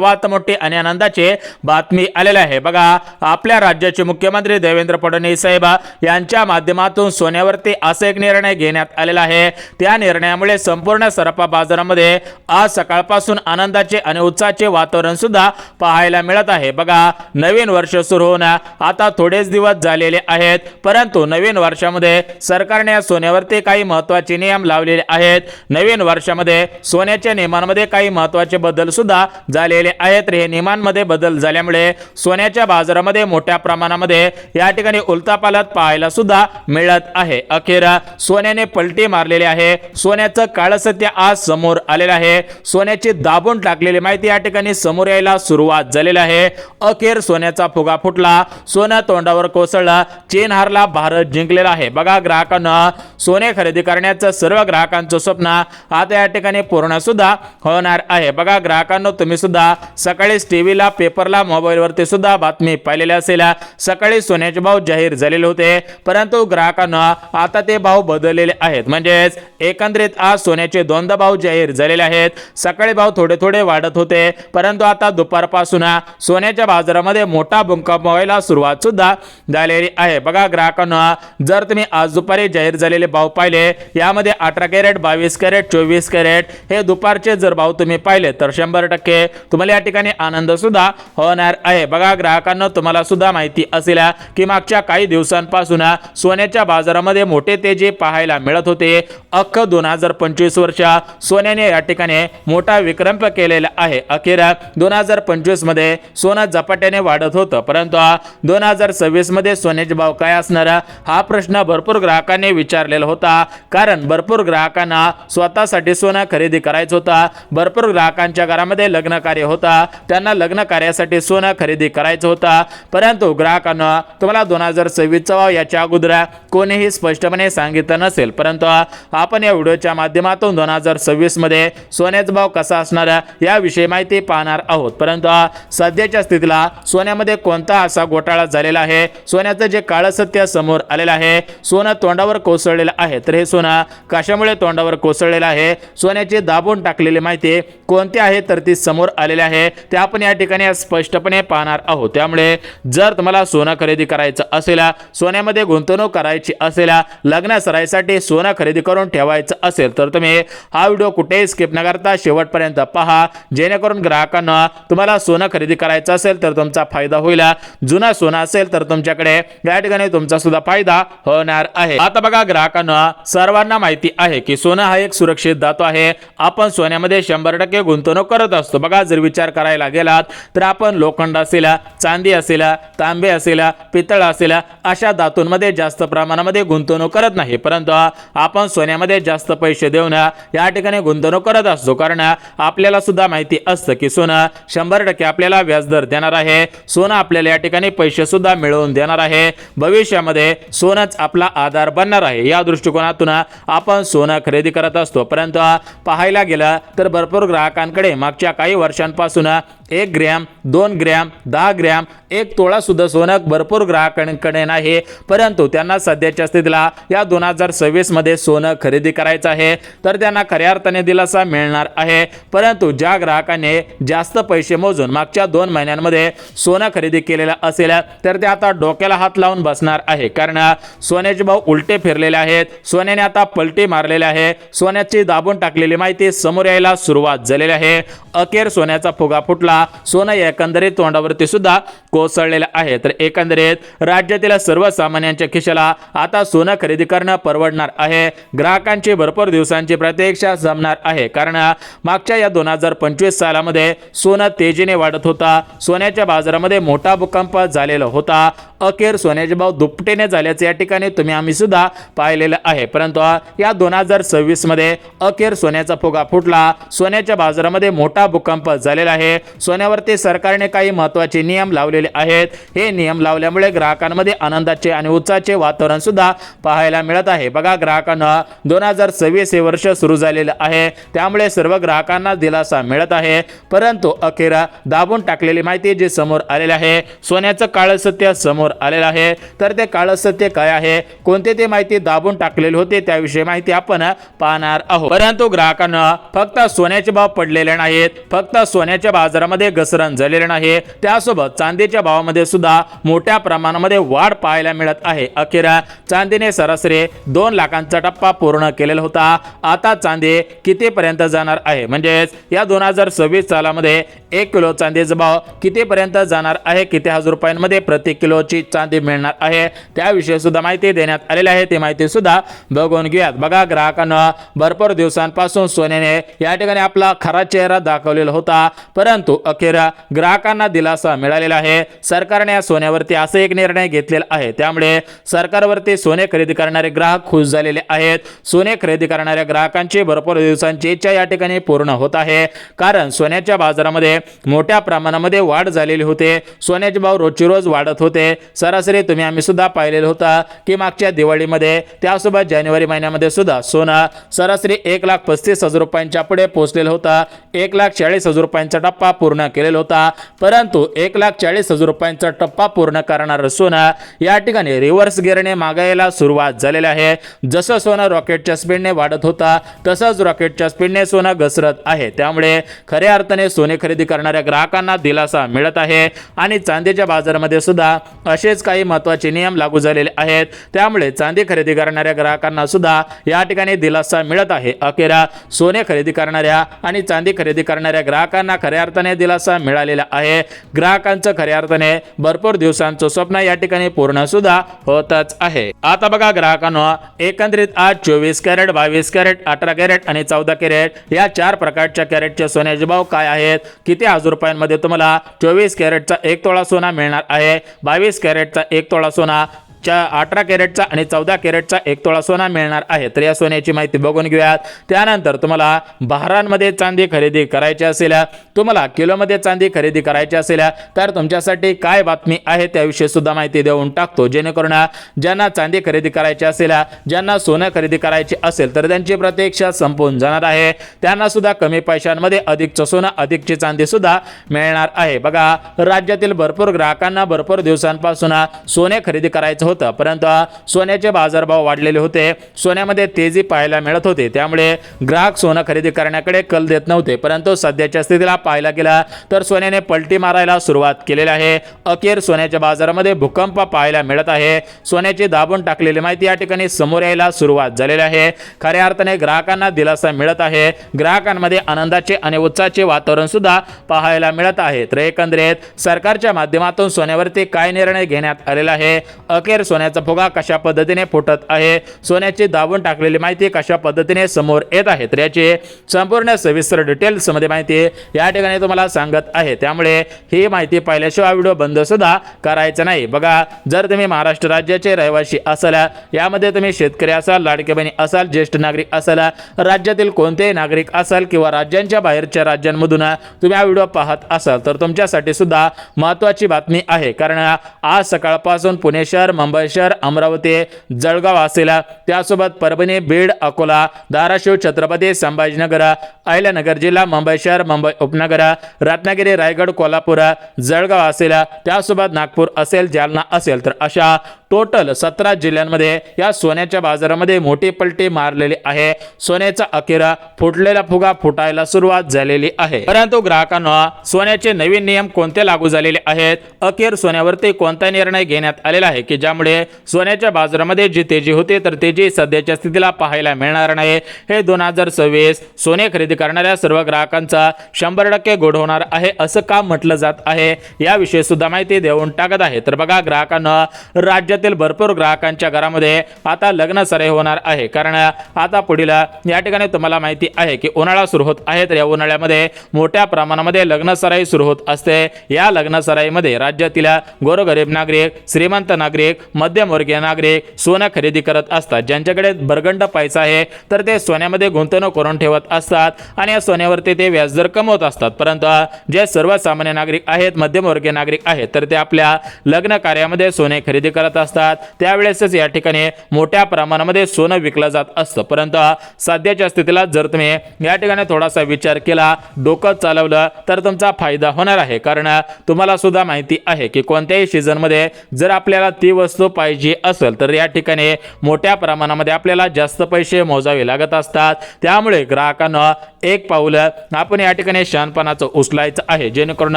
सर्वात मोठी आणि आनंदाची बातमी आलेली आहे। बघा, आपल्या राज्याचे मुख्यमंत्री देवेंद्र फडणवीस साहेब यांच्या माध्यमातून सोन्यावरती असा एक निर्णय घेण्यात आलेला आहे। त्या निर्णयामुळे संपूर्ण सराफा बाजारामध्ये आज सकाळपासून आनंदाचे आणि उत्साहाचे वातावरण सुद्धा पाहायला मिळत आहे। बघा, नवीन वर्ष सुरू होऊन आता थोडेच दिवस झालेले आहेत, परंतु नवीन वर्षामध्ये सरकारने सोन्यावरती काही महत्त्वाचे नियम लावलेले आहेत। नवीन वर्षामध्ये सोन्याच्या नियमांमध्ये काही महत्त्वाचे बदल सुद्धा झालेले आहेत। हे नियमांमध्ये बदल झाल्यामुळे सोन्याच्या बाजारामध्ये मोठ्या प्रमाणामध्ये या ठिकाणी उलथापालथ पाहायला सुद्धा मिळत आहे। अखेर सोन्याने पलटी मारलेली आहे। सोन्याचं काळं सत्य आज समोर आलेलं आहे। सोन्याची दाबून टाकलेली माहिती या ठिकाणी समोर यायला सुरुवात झालेली आहे। अखेर सोन्याचा फुगा फुटला, सोनं तोंडावर कोसळलं, चीन हारला, भारत जिंकलेला आहे। बघा, ग्राहकांना सोने खरेदी करण्याचं सर्व ग्राहकांचं स्वप्न आता या ठिकाणी पूर्ण सुद्धा होणार आहे। बघा ग्राहकांनो, तुम्ही सुद्धा सकाळीच टीव्हीला, पेपरला, मोबाईलवरती सुद्धा बातमी पाहिलेली असेल। सकाळी सोन्याचे भाव जाहीर झालेले होते, परंतु ग्राहकांना आता ते भाव बदललेले आहेत। म्हणजेच एकंदरीत आज सोन्याचे दोनदा भाव जाहीर झालेले आहेत। सकाळी भाव थोडे थोडे वाढत होते, परंतु आता दुपारपासून सोन्याच्या बाजारामध्ये मोठा भूकंप व्हायला सुरुवात सुद्धा झालेली आहे। बघा ग्राहकांना, जर तुम्ही आज दुपारी जाहीर झालेले भाव पाहिले, यामध्ये 18 कॅरेट, 22 कॅरेट, 24 कॅरेट हे दुपारचे जर भाव तुम्ही पाहिले तर 100% तुम्हाला या ठिकाणी आनंद सुद्धा होणार आहे। बघा ग्राहकांना, तुम्हाला सुद्धा माहिती असेल की मागच्या काही दिवसांपासून सोन्याच्या बाजारामध्ये मोठे तेजी पाहायला मिळत होते। अख्ख 2025 वर्ष सोन्याने या ठिकाणी मोठा विक्रम केलेला आहे। अखेर 2025 मध्ये सोनं झपाट्याने वाढत होतं, परंतु 2026 मध्ये सोन्याचे भाव काय असणार हा प्रश्न भरपूर ग्राहकांनी विचारलेला होता। कारण भरपूर ग्राहकांना स्वतःसाठी सोनं खरेदी करायचं होता। भरपूर ग्राहकांच्या घरामध्ये लग्न कार्य होता, त्यांना लग्न कार्यासाठी सोनं खरेदी करायचं होता, परंतु ग्राहकांना तुम्हाला 2026 चा भाव याच्या अगोदर कोणीही स्पष्टपणे सांगितलं नसेल, परंतु आपण या व्हिडिओच्या माध्यमातून 2026 मध्ये सोन्याचा भाव कसा असणार याविषयी माहिती पाहणार आहोत। परंतु सध्याच्या स्थितीला सोन्यामध्ये कोणता असा घोटाळा झालेला आहे, सोन्याचं जे काळं सत्य समोर आलेलं आहे, सोनं तोंडावर कोसळलेलं आहे, तर हे सोनं कशामुळे तोंडावर कोसळलेलं आहे, सोन्याची दाबून टाकलेली माहिती कोणती आहे तर ती समोर आलेली आहे, ते आपण या ठिकाणी स्पष्टपणे पाहणार आहोत। त्यामुळे जर तुम्हाला सोनं खरेदी करायचं असेल, सोन्यामध्ये गुंतवणूक करायची असेल, लग्न सराईसाठी सोनं खरेदी करून ठेवायचं असेल, तर तुम्ही हा व्हिडिओ कुठेही स्किप न करता शेवटपर्यंत पहा, जेणेकरून ग्राहकांना तुम्हाला सोनं खरेदी करायचं असेल तर तुमचा फायदा होईल। जुना सोनं असेल तर तुमच्याकडे या ठिकाणी तुमचा सुद्धा फायदा होणार आहे। आता बघा ग्राहकांना, सर्वांना माहिती आहे की सोनं हा एक सुरक्षित धातू आहे। आपण सोन्यामध्ये 100% गुंतवणूक करत असतो। बघा, जर विचार करायला गेलात तर आपण लोखंड असेल, चांदी असेल, तांबे असेल, पितळ असेल, अशा धातूंमध्ये जास्त प्रमाणामध्ये गुंतवणूक करत नाही, परंतु आपण सोन्यामध्ये जास्त पैसे देऊन या ठिकाणी गुंतवणूक करत असतो। कारण आपल्याला सुद्धा माहिती असतं की सोनं 100% आपल्याला व्याजदर देणार आहे, सोनं आपल्याला या ठिकाणी पैसे सुद्धा मिळवून देणार आहे, भविष्यामध्ये सोनंच आपला आधार बनणार आहे। या दृष्टिकोनातून आपण सोनं खरेदी करत असतो। परंतु पाहायला गेलं तर भरपूर ग्राहकांकडे मागच्या काही वर्षांपासून 1 ग्रॅम, 2 ग्रॅम, 10 ग्रॅम, 1 तोळा सुद्धा सोनं भरपूर ग्राहकांकडे नाही, परंतु त्यांना सध्याच्या स्थितीला या 2026 मध्ये सोनं खरेदी करायचं आहे, तर त्यांना खऱ्या अर्थाने दिलासा मिळणार आहे। परंतु ज्या ग्राहकांनी जास्त पैसे मोजून मागच्या 2 महिन्यांमध्ये सोनं खरेदी केलेलं असेल, तर ते आता डोक्याला हात लावून बसणार आहे। कारण सोन्याचे भाव उलटे फिरलेले आहेत, सोन्याने आता पलटी मारलेले आहे, सोन्याची दाबून टाकलेली माहिती समोर यायला सुरुवात झालेली आहे। अखेर सोन्याचा फुगा फुटला, सोनं एकंदरीत तोंडावरती सुद्धा कोसळलेलं आहे। तर एकंदरीत राज्यातील सर्वसामान्यांच्या खिशाला आता सोनं खरेदी करणं परवडणार आहे। ग्राहकांची भरपूर दिवसांची प्रतीक्षा जमणार आहे, कारण मागच्या या 2025 सालामध्ये सोनं तेजीने वाढत होता, सोन्याच्या बाजारामध्ये मोठा भूकंप झालेला होता। अखेर सोन्याचे भाव दुपटीने झाल्याचे या ठिकाणी आम्ही सुद्धा पाहिलेलं आहे। परंतु या 2026 मध्ये अखेर सोन्याचा फुगा फुटला, सोन्याच्या बाजारामध्ये मोठा भूकंप झालेला आहे। सोन्यावरती सरकारने काही महत्त्वाचे नियम लावलेले आहेत। हे नियम लावल्यामुळे ग्राहकांमध्ये आनंदाचे आणि उत्साहाचे वातावरण सुद्धा पाहायला मिळत आहे। बघा ग्राहकांना, 2026 हे वर्ष सुरू झालेलं आहे, त्यामुळे सर्व ग्राहकांना दिलासा मिळत आहे। परंतु अखेर दाबून टाकलेली माहिती जी समोर आलेली आहे, सोन्याचं काळं सत्य समोर आलेलं आहे, तर ते काळं सत्य काय आहे, कोणते ते माहिती दाबून टाकलेली होते त्याविषयी माहिती आपण पाहणार आहोत। परंतु ग्राहकांना फक्त सोन्याचे भाव पडलेले नाहीत, फक्त सोन्याच्या बाजारामध्ये भावामध्ये घसरण झालेली नाही, त्यासोबत चांदीच्या भावामध्ये सुद्धा मोठ्या प्रमाणामध्ये वाढ पाहायला मिळत आहे। अखेर चांदीने सरासरी 2 लाखांचा टप्पा पूर्ण केलेला होता। आता चांदी कितीपर्यंत जाणार आहे, म्हणजेच या 2026 सालामध्ये 1 किलो चांदीचा भाव कितीपर्यंत जाणार आहे, किती हजार रुपयांमध्ये प्रति किलोची चांदी मिळणार आहे, त्याविषयी सुद्धा माहिती देण्यात आलेली आहे। ती माहिती सुद्धा बघून घेऊयात। बघा, ग्राहकांना भरपूर दिवसांपासून सोन्याने या ठिकाणी आपला खरा चेहरा दाखवलेला होता, परंतु अखेर ग्राहकांना दिलासा मिळालेला आहे। सरकारने या सोन्यावरती असे एक निर्णय घेतलेला आहे, त्यामुळे सरकारवरती सोने खरेदी करणारे ग्राहक खुश झालेले आहेत। सोने खरेदी करणाऱ्या ग्राहकांची भरपूर दिवसांची इच्छा या ठिकाणी पूर्ण होत आहे, कारण सोन्याच्या बाजारामध्ये मोठ्या प्रमाणामध्ये वाढ झालेली होते। सोन्याचे भाव रोजची रोज वाढत होते। सरासरी आम्ही सुद्धा पाहिलेलं होतं की मागच्या दिवाळीमध्ये, त्यासोबत जानेवारी महिन्यामध्ये सुद्धा सोनं सरासरी 1,35,000 रुपयांच्या पुढे पोहोचलेलं होतं। 1,40,000 रुपयांचा टप्पा पूर्ण केलेला होता, परंतु 1,40,000 रुपयांचा टप्पा पूर्ण करणारं सोनं या ठिकाणी रिव्हर्स गिअरने मागायला सुरुवात झालेली आहे। जसं सोनं रॉकेटच्या स्पीडने वाढत होता, तसंच रॉकेटच्या स्पीडने सोनं घसरत आहे। त्यामुळे खऱ्या अर्थाने सोने खरेदी करणाऱ्या ग्राहकांना दिलासा मिळत आहे आणि चांदीच्या बाजारामध्ये सुद्धा असेच काही महत्त्वाचे नियम लागू झालेले आहेत। त्यामुळे चांदी खरेदी करणाऱ्या ग्राहकांना सुद्धा या ठिकाणी दिलासा मिळत आहे। अखेर सोने खरेदी करणाऱ्या आणि चांदी खरेदी करणाऱ्या ग्राहकांना खऱ्या अर्थाने दिलासा मिळालेला आहे। ग्राहकांचं खऱ्या अर्थाने भरपूर दिवसांचं स्वप्न या ठिकाणी पूर्ण सुद्धा होतच आहे। आता बघा ग्राहकांना, एकंदरीत आज 24 कॅरेट, 22 कॅरेट, 18 कॅरेट आणि 14 कॅरेट या 4 प्रकारच्या कॅरेटचे सोन्याचे भाव काय आहेत, किती हजार रुपयांमध्ये तुम्हाला 24 कॅरेटचा 1 तोळा सोना मिळणार आहे, 22 कॅरेटचा 1 तोळा सोना, 18 कॅरेटचा आणि 14 कॅरेटचा 1 तोळा सोना मिळणार आहे। तर या सोन्याची माहिती बघून घेऊयात। त्यानंतर तुम्हाला भारांमध्ये चांदी खरेदी करायची असेल, तुम्हाला किलोमध्ये चांदी खरेदी करायची असेल, तर तुमच्यासाठी काय बातमी आहे त्याविषयी सुद्धा माहिती देऊन टाकतो, जेणेकरून ज्यांना चांदी खरेदी करायची असेल, ज्यांना सोनं खरेदी करायचे असेल, तर त्यांची प्रतीक्षा संपून जाणार आहे। त्यांना सुद्धा कमी पैशांमध्ये अधिकचं सोनं, अधिकची चांदी सुद्धा मिळणार आहे। बघा, राज्यातील भरपूर ग्राहकांना भरपूर दिवसांपासून सोने खरेदी करायचं होतं, परंतु सोन्याचे बाजारभाव वाढलेले होते, सोन्यामध्ये तेजी पाहायला मिळत होते, त्यामुळे ग्राहक सोनं खरेदी करण्याकडे कल देत नव्हते। परंतु सध्याच्या स्थितीला पाहायला गेला तर सोन्याने पलटी मारायला सुरुवात केलेली आहे। अखेर सोन्याच्या बाजारामध्ये भूकंप पाहायला मिळत आहे। सोन्याची दाबून टाकलेली माहिती या ठिकाणी समोर यायला सुरुवात झालेली आहे। खऱ्या अर्थाने ग्राहकांना दिलासा मिळत आहे। ग्राहकांमध्ये आनंदाचे आणि उत्साहाचे वातावरण सुद्धा पाहायला मिळत आहे। तर एकंदरीत सरकारच्या माध्यमातून सोन्यावरती काय निर्णय घेण्यात आलेला आहे, अखेर सोन्याचा फुगा कशा पद्धतीने फुटत आहे, सोन्याची दाबून टाकलेली माहिती कशा पद्धतीने समोर येत आहे, तर याची संपूर्ण सविस्तर डिटेल्स मध्ये माहिती या ठिकाणी तुम्हाला सांगत आहे। त्यामुळे ही माहिती पाहिल्याशिवाय व्हिडिओ बंद सुद्धा करायचा नाही। बघा, जर तुम्ही महाराष्ट्र राज्याचे रहिवासी असाल, यामध्ये तुम्ही शेतकरी असाल, लाडके बहिणी असाल, ज्येष्ठ नागरिक असाल, राज्यातील कोणतेही नागरिक असाल किंवा राज्यांच्या बाहेरच्या राज्यांमधून तुम्ही हा व्हिडिओ पाहत असाल, तर तुमच्यासाठी सुद्धा महत्त्वाची बातमी आहे। कारण आज सकाळपासून पुणे शहर, मुंबई शहर, अमरावती, जळगाव असेल, त्यासोबत परभणी, बीड, अकोला, धाराशिव, छत्रपती संभाजीनगर, अहिल्यानगर जिल्हा, मुंबई शहर, मुंबई उपनगर, रत्नागिरी, रायगड, कोल्हापूर, जळगाव असेल, त्यासोबत नागपूर असेल, जालना असेल, तर अशा टोटल 17 जिल्ह्यांमध्ये या सोन्याच्या बाजारामध्ये मोठी पलटी मारलेली आहे। सोन्याचा अखेर फुटलेला फुगा फुटायला सुरुवात झालेली आहे। परंतु ग्राहकांना सोन्याचे नवीन नियम कोणते लागू झालेले आहेत, अखेर सोन्यावरती कोणता निर्णय घेण्यात आलेला आहे की ज्यामुळे सोन्याच्या बाजारामध्ये जी तेजी होते, तर तेजी सध्याच्या स्थितीला पाहायला मिळणार नाही। हे 2026 सोने खरेदी करणाऱ्या सर्व ग्राहकांचा 100% गोड होणार आहे, असं का म्हटलं जात आहे, याविषयी सुद्धा माहिती देऊन टाकत आहे। तर बघा ग्राहकांना, राज्यातील भरपूर ग्राहकांच्या घरामध्ये आता लग्न सराई होणार आहे, कारण आता पुढील या ठिकाणी तुम्हाला माहिती आहे की उन्हाळा सुरू होत आहे। तर या उन्हाळ्यामध्ये मोठ्या प्रमाणामध्ये लग्न सराई सुरू होत असते। या लग्न सराईमध्ये राज्यातील गोरगरीब नागरिक, श्रीमंत नागरिक, मध्यमवर्गीय नागरिक सोनं खरेदी करत असतात। ज्यांच्याकडे भरगंड पैसा आहे, तर ते सोन्यामध्ये गुंतवणूक करून ठेवत असतात आणि या सोन्यावरती ते व्याजदर कमवत असतात। परंतु जे सर्वसामान्य नागरिक आहेत, मध्यमवर्गीय नागरिक आहेत, तर ते आपल्या लग्न कार्यामध्ये सोने खरेदी करत असतात। असतात त्यावेळेसच या ठिकाणी मोठ्या प्रमाणामध्ये सोनं विकलं जात असतं। परंतु सध्याच्या स्थितीला जर तुम्ही या ठिकाणी थोडासा विचार केला, डोकं चालवलं तर तुमचा फायदा होणार आहे। कारण तुम्हाला सुद्धा माहिती आहे की कोणत्याही सीझन मध्ये जर आपल्याला ती वस्तू पाहिजे असेल तर या ठिकाणी मोठ्या प्रमाणामध्ये आपल्याला जास्त पैसे मोजावे लागत असतात। त्यामुळे ग्राहकांना एक पाऊल आपण या ठिकाणी शहाणपणाचं उचलायचं आहे, जेणेकरून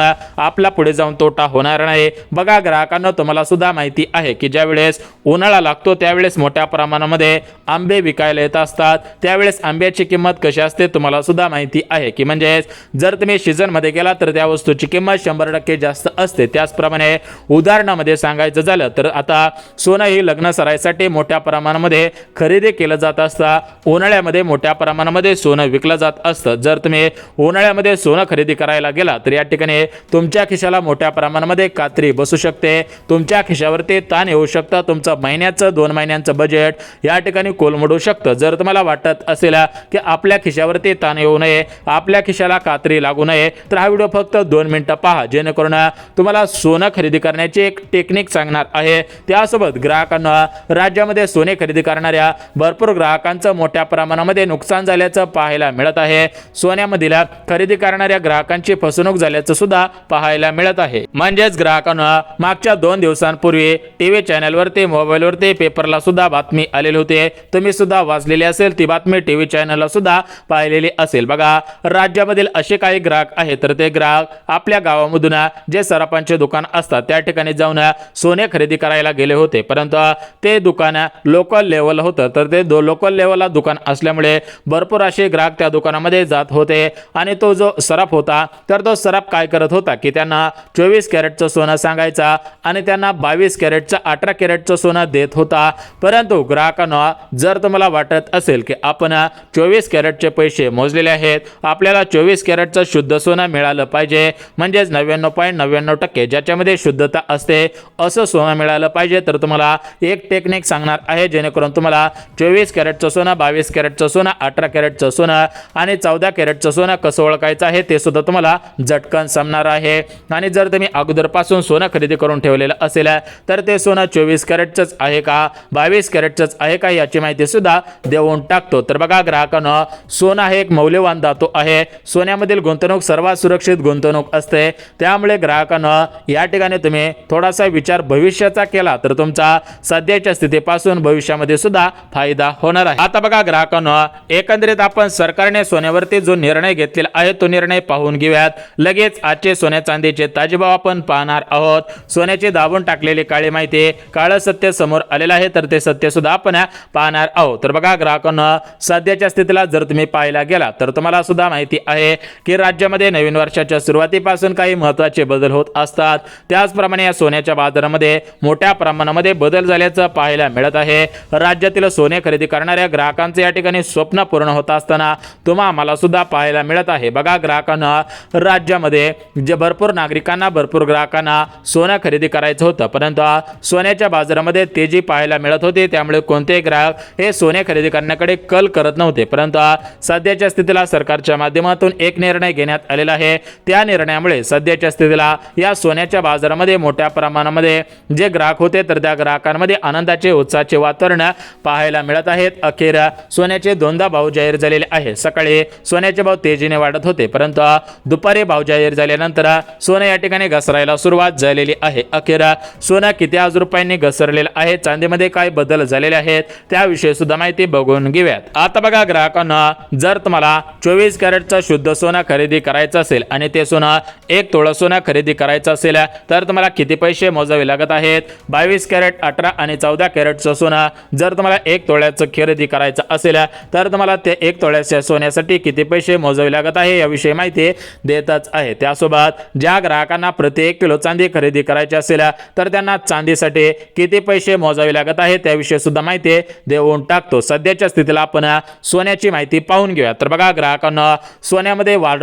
आपला पुढे जाऊन तोटा होणार नाही। बघा ग्राहकांना तुम्हाला सुद्धा माहिती आहे की ज्यावेळेस उन्हाळा लागतो त्यावेळेस मोठ्या प्रमाणामध्ये आंबे विकायला येत असतात, त्यावेळेस आंब्याची किंमत कशी असते तुम्हाला सुद्धा माहिती आहे की म्हणजे जर तुम्ही सीझन मध्ये गेला तर त्या वस्तूची किंमत 100% जास्त असते। त्याचप्रमाणे उदाहरणामध्ये सांगायचं झालं तर आता सोनं ही लग्न सराईसाठी मोठ्या प्रमाणामध्ये खरेदी केलं जात असतं। उन्हाळ्यामध्ये मोठ्या प्रमाणामध्ये सोनं विकलं जात असतं। जर तुम्ही उन्हाळ्यामध्ये सोनं खरेदी करायला गेला तर या ठिकाणी तुमच्या खिशाला मोठ्या प्रमाणामध्ये कात्री बसू शकते, तुमच्या खिशावरती ताण येऊ शकतं, तुमचं महिन्याचं 2 महिन्यांचं बजेट या ठिकाणी कोलमडू शकतं। जर तुम्हाला वाटत असेल की आपल्या खिशावरती ताण येऊ नये, आपल्या खिशाला कात्री लागू नये तर हा व्हिडिओ फक्त 2 मिनिटं पहा, जेणेकरून तुम्हाला सोनं खरेदी करण्याची एक टेक्निक सांगणार आहे। त्यासोबत ग्राहकांना राज्यामध्ये सोने खरेदी करणाऱ्या भरपूर ग्राहकांचं मोठ्या प्रमाणामध्ये नुकसान झाल्याचं पाहायला मिळत आहे। सोन्यामधील खरेदी करणाऱ्या ग्राहकांची फसवणूक झाल्याचं सुद्धा पाहायला मिळत आहे। म्हणजेच ग्राहकांना मागच्या 2 दिवसांपूर्वी टीव्ही चॅनलवरती, मोबाईलवरती, पेपरला सुद्धा बातमी आलेली होती, तुम्ही सुद्धा वाचलेली असेल ती बातमी, टीव्ही चॅनलला सुद्धा पाहिलेली असेल। बघा राज्यामधील असे काही ग्राहक आहेत तर ते ग्राहक आपल्या गावामधून जे सराफांचे दुकान असतात त्या ठिकाणी जाऊन सोने खरेदी करायला गेले होते, परंतु ते दुकान लोकल लेवल होतं। तर ते लोकल लेवलला दुकान असल्यामुळे भरपूर असे ग्राहक त्या दुकानामध्ये जात होते आणि तो जो सराफ होता तर तो सराफ काय करत होता की त्यांना 24 कॅरेटचं सोनं सांगायचा आणि त्यांना 22 कॅरेटचं 18 कॅरेटचं सोनं देत होता। परंतु ग्राहकांना जर तुम्हाला वाटत असेल की आपण 24 कॅरेटचे पैसे मोजलेले आहेत, आपल्याला 24 कॅरेटचं शुद्ध सोनं मिळालं पाहिजे, म्हणजेच 99.99% ज्याच्यामध्ये शुद्धता असते असं सोनं मिळालं पाहिजे, तर तुम्हाला एक टेक्निक सांगणार आहे जेणेकरून तुम्हाला 24 कॅरेटचं सोनं, 22 कॅरेटचं सोनं, 18 कॅरेटचं सोनं आणि 14 कॅरेटचं सोनं कसं ओळखायचं आहे ते सुद्धा तुम्हाला झटकन समजणार आहे। आणि जर तुम्ही अगोदरपासून सोनं खरेदी करून ठेवलेलं असेल तर ते सोनं 24 कॅरेटचंच आहे का, 22 कॅरेटचंच आहे का याची माहिती सुद्धा देऊन टाकतो। तर बघा ग्राहकांना सोनं हे एक मौल्यवान धातू आहे, सोन्यामधील गुंतवणूक सर्वात सुरक्षित गुंतवणूक असते। त्यामुळे ग्राहकांना या ठिकाणी तुम्ही थोडासा विचार भविष्याचा केला तर तुमचा सध्याच्या स्थितीपासून भविष्यामध्ये सुद्धा फायदा होणार आहे। आता बघा ग्राहकांना एकंदरीत आपण सरकारने सोन्यावरती जो निर्णय घेतलेला आहे तो निर्णय पाहून घेऊयात। लगेच आजचे सोन्या चांदीचे ताजे भाव आपण पाहणार आहोत। सोन्याचे दाबून टाकलेली काळी माहिती, काळं सत्य समोर आलेलं आहे तर ते सत्य सुद्धा आपण पाहणार आहोत। तर बघा ग्राहकांना सध्याच्या स्थितीला जर तुम्ही पाहायला गेला तर तुम्हाला सुद्धा माहिती आहे की राज्यामध्ये नवीन वर्षाच्या सुरुवातीपासून काही महत्त्वाचे बदल होत असतात। त्याचप्रमाणे या सोन्याच्या बाजारामध्ये मोठ्या प्रमाणामध्ये बदल झाल्याचं पाहायला मिळत आहे। राज्यातील सोने खरेदी करणाऱ्या ग्राहकांचे या ठिकाणी स्वप्न पूर्ण होत असताना तुम्हा आम्हाला सुद्धा पाहायला मिळत आहे। बघा ग्राहकांना राज्यामध्ये जे भरपूर नागरिकांना, भरपूर ग्राहकांना सोनं खरेदी करायचं होतं, परंतु सोन्याच्या बाजारामध्ये तेजी पाहायला मिळत होती, त्यामुळे कोणतेही ग्राहक हे सोने खरेदी करण्याकडे कल करत नव्हते। परंतु सध्याच्या स्थितीला सरकारच्या माध्यमातून एक निर्णय घेण्यात आलेला आहे। त्या निर्णयामुळे सध्याच्या स्थितीला या सोन्याच्या बाजारामध्ये मोठ्या प्रमाणामध्ये जे ग्राहक होते तर त्या ग्राहकांमध्ये आनंदाचे, उत्साहाचे वातावरण पाहायला मिळत आहेत। अखेर सोन्याचे 2दा भाव जाहीर झालेले आहे। सकाळी सोन्याचे भाव तेजीने वाढत होते, परंतु दुपारी भाव जाहीर झाल्यानंतर सोने या ठिकाणी घसरायला सुरुवात झालेली आहे। अखेर सोनं किती आज रुपयांनी घसरलेलं आहे, चांदीमध्ये काय बदल झालेले आहेत त्याविषयी सुद्धा माहिती बघून घेऊयात। आता बघा ग्राहकांना जर तुम्हाला 24 कॅरेटचं शुद्ध सोनं खरेदी करायचं असेल आणि ते सोनं 1 तोळा सोनं खरेदी करायचं असेल तर तुम्हाला किती पैसे मोजावे लागत आहेत। 22 कॅरेट, 18 आणि 14 कॅरेटचं सोनं जर तुम्हाला 1 तोळ्याचं खरेदी करायचं असेल तर तुम्हाला ते 1 तोळ्याच्या सोन्यासाठी किती पैसे मोजावे लागत आहे याविषयी माहिती देतच आहे। त्यासोबत ज्या ग्राहकांना प्रति 1 किलो चांदी खरेदी करायची असेल तर त्यांना चांदीसाठी किती पैसे मोजावे लागत आहे त्याविषयी सुद्धा माहिती देऊन टाकतो। सध्याच्या स्थितीला आपण सोन्याची माहिती पाहून घेऊया। तर बघा ग्राहकांना सोन्यामध्ये वाढ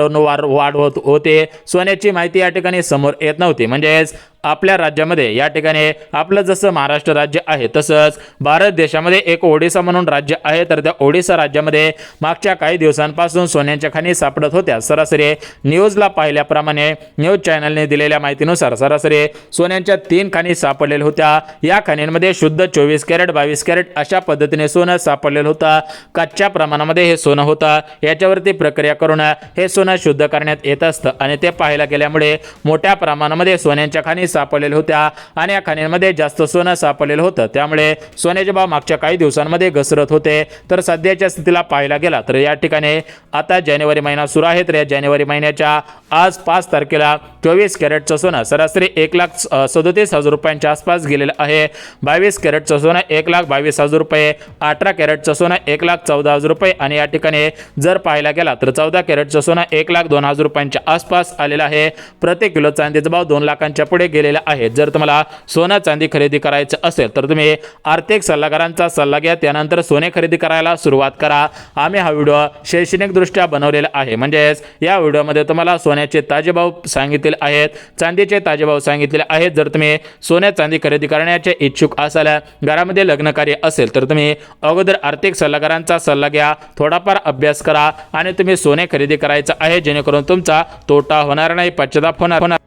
होत होते, सोन्याची माहिती या ठिकाणी समोर येत नव्हती, म्हणजेच आपल्या राज्यामध्ये या ठिकाणी आपलं जसं महाराष्ट्र राज्य आहे तसंच भारत देशामध्ये एक ओडिसा म्हणून राज्य आहे, तर त्या ओडिसा राज्यामध्ये मागच्या काही दिवसांपासून सोन्याच्या खाणी सापडत होत्या. सरासरी न्यूजला पाहिल्याप्रमाणे न्यूज चॅनलने दिलेल्या माहितीनुसार सरासरी सोन्यांच्या 3 खाणी सापडलेल्या होत्या. या खाणींमध्ये शुद्ध 24 कॅरेट 22 कॅरेट अशा पद्धतीने सोनं सापडलेलं होतं. कच्च्या प्रमाणामध्ये हे सोनं होतं. याच्यावरती प्रक्रिया करून हे सोनं शुद्ध करण्यात येत असतं आणि ते पाहायला गेल्यामुळे मोठ्या प्रमाणामध्ये सोन्यांच्या खाणी सापडलेल्या होत्या आणि या खाणींमध्ये जास्त सोनं सापडलेलं होतं. त्यामुळे सोन्याचे भाव मागच्या काही दिवसांमध्ये घसरत होते. तर सध्याच्या स्थितीला पाहायला गेला तर या ठिकाणी आता जानेवारी महिना सुरू आहे, तर या जानेवारी महिन्याच्या आज 5 तारखेला 24 कॅरेटचं सोनं सरासरी 1,37,000 रुपयांच्या आसपास गेलेलं आहे. 22 कॅरेटचं सोनं 1,22,000 रुपये, 18 कॅरेटचं सोनं 1,14,000 रुपये आणि या ठिकाणी जर पाहायला गेला तर 14 कॅरेटचं सोनं 1,02,000 रुपयांच्या आसपास आलेलं आहे. प्रति किलो चांदीचा भाव 2 लाखांच्या पुढे गेलेला आहे. जर तुम्हाला सोनं चांदी खरेदी करायचं असेल तर तुम्ही आर्थिक सल्लागारांचा सल्ला घ्या, त्यानंतर सोने खरेदी करायला सुरुवात करा. आम्ही हा व्हिडिओ शैक्षणिकदृष्ट्या बनवलेला आहे, म्हणजेच या व्हिडिओमध्ये तुम्हाला सोन्याचे ताजे भाव सांगितलेले आहेत, चांदीचे ताजे भाव सांगितलेले आहेत. जर तुम्ही सोने चांदी खरेदी करण्याचे इच्छुक असाल, घरामध्ये लग्न कार्य असेल तर तुम्ही अगोदर आर्थिक सल्लागारांचा सल्ला घ्या, थोडाफार अभ्यास करा आणि तुम्ही सोने खरेदी करायचं आहे, जेणेकरून तुमचा तोटा होणार नाही, पश्चाताप होणार.